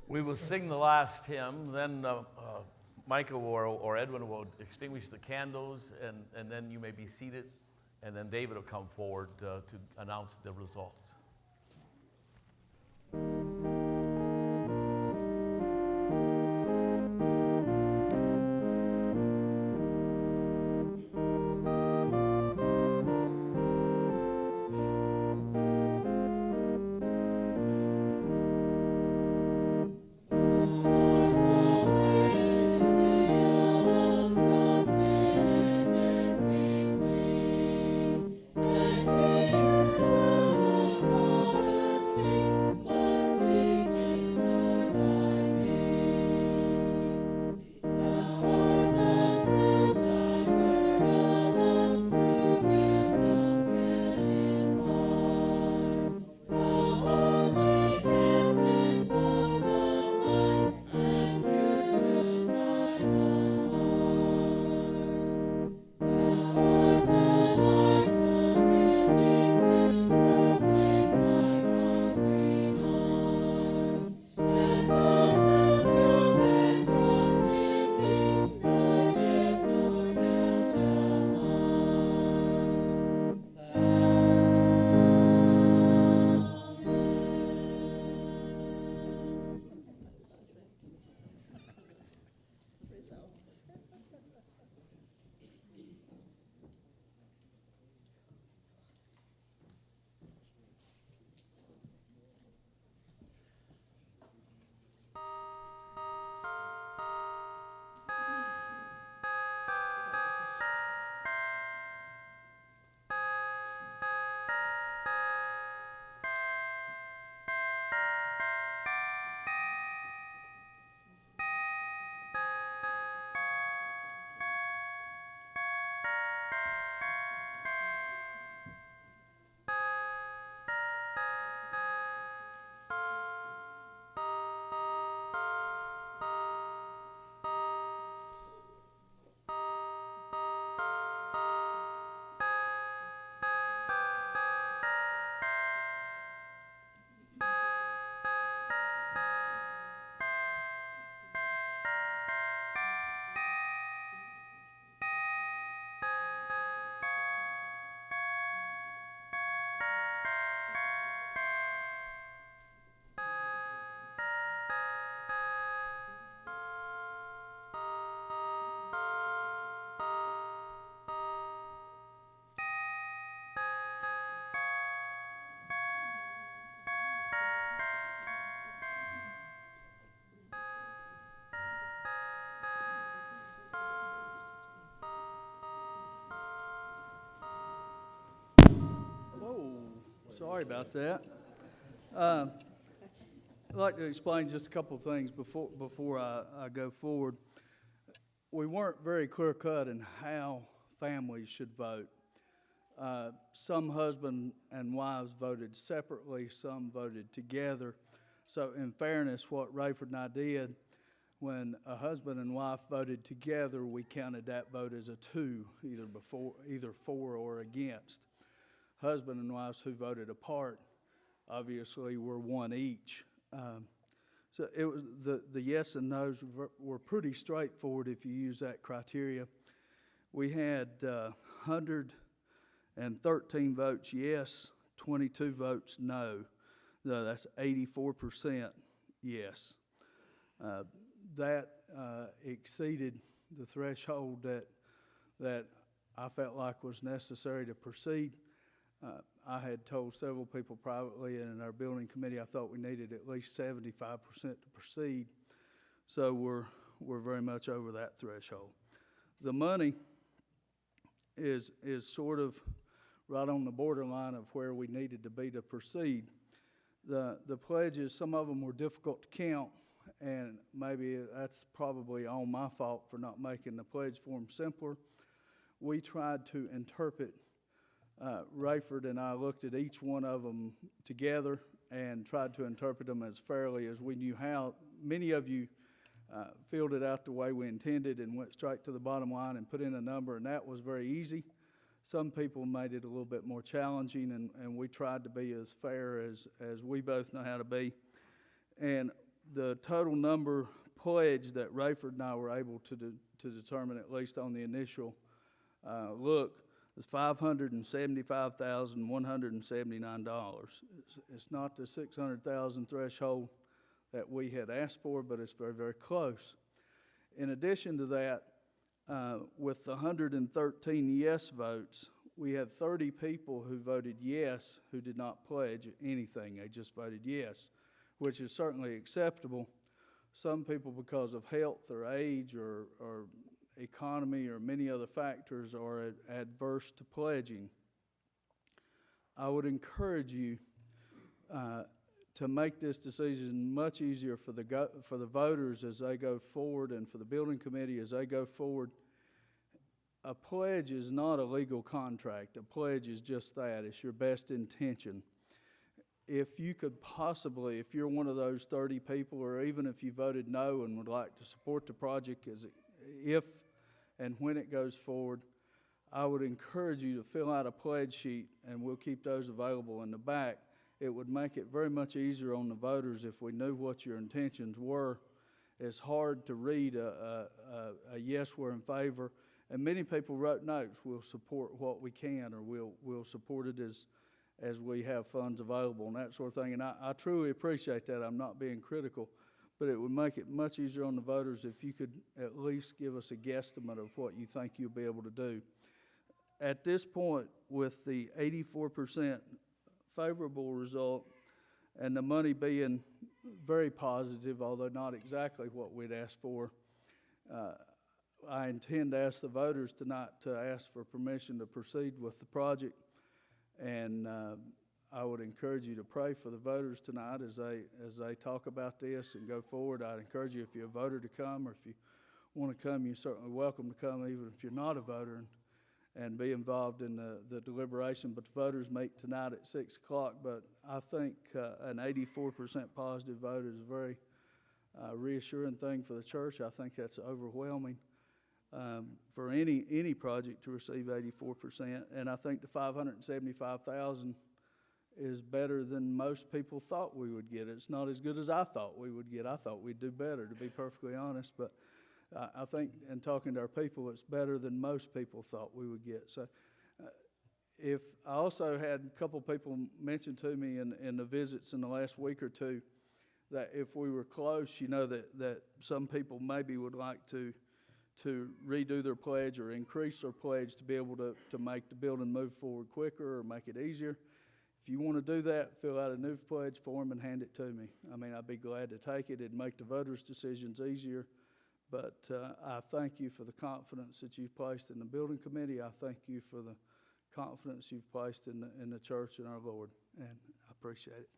We will sing the last hymn, then Micah or Edwin will extinguish the candles, and then you may be seated, and then David will come forward to announce the results. Sorry about that. I'd like to explain just a couple of things before I go forward. We weren't very clear-cut in how families should vote. Some husband and wives voted separately, some voted together. So in fairness, what Rayford and I did, when a husband and wife voted together, we counted that vote as a 2, either for or against. Husband and wives who voted apart obviously were 1 each. So it was the yes and no's were pretty straightforward if you use that criteria. We had 113 votes yes, 22 votes no. So that's 84% yes. That exceeded the threshold that I felt like was necessary to proceed. I had told several people privately and in our building committee I thought we needed at least 75% to proceed. So we're very much over that threshold. The money is sort of right on the borderline of where we needed to be to proceed. The pledges, some of them were difficult to count, and maybe that's probably on my fault for not making the pledge form simpler. We tried to interpret Rayford and I looked at each one of them together and tried to interpret them as fairly as we knew how. Many of you filled it out the way we intended and went straight to the bottom line and put in a number, and that was very easy. Some people made it a little bit more challenging, and we tried to be as fair as we both know how to be. And the total number pledged that Rayford and I were able to determine, at least on the initial look, is $575,179. It's not the $600,000 threshold that we had asked for, but it's very, very close. In addition to that, with the 113 yes votes, we had 30 people who voted yes who did not pledge anything. They just voted yes, which is certainly acceptable. Some people, because of health or age or economy or many other factors, are adverse to pledging. I would encourage you to make this decision much easier for the voters as they go forward, and for the building committee as they go forward. A pledge is not a legal contract. A pledge is just that. It's your best intention. If you could possibly, if you're one of those 30 people, or even if you voted no and would like to support the project if and when it goes forward, I would encourage you to fill out a pledge sheet, and we'll keep those available in the back. It would make it very much easier on the voters if we knew what your intentions were. It's hard to read a yes, we're in favor, and many people wrote notes. We'll support what we can, or we'll support it as we have funds available and that sort of thing. And I truly appreciate that. I'm not being critical, but it would make it much easier on the voters if you could at least give us a guesstimate of what you think you'll be able to do. At this point, with the 84% favorable result and the money being very positive, although not exactly what we'd asked for, I intend to ask the voters tonight to ask for permission to proceed with the project. And I would encourage you to pray for the voters tonight as they talk about this and go forward. I'd encourage you, if you're a voter, to come, or if you want to come, you're certainly welcome to come, even if you're not a voter, and be involved in the deliberation. But the voters meet tonight at 6 o'clock. But I think an 84% positive vote is a very reassuring thing for the church. I think that's overwhelming for any project to receive 84%. And I think the $575,000 is better than most people thought we would get. It's not as good as I thought we would get. I thought we'd do better, to be perfectly honest. But I think, in talking to our people, it's better than most people thought we would get. So if I also had a couple people mention to me in the visits in the last week or two that if we were close, that some people maybe would like to redo their pledge or increase their pledge to be able to make the building move forward quicker or make it easier. If you want to do that, fill out a new pledge form and hand it to me. I mean, I'd be glad to take it. It'd make the voters' decisions easier. But I thank you for the confidence that you've placed in the building committee. I thank you for the confidence you've placed in the church and our Lord, and I appreciate it.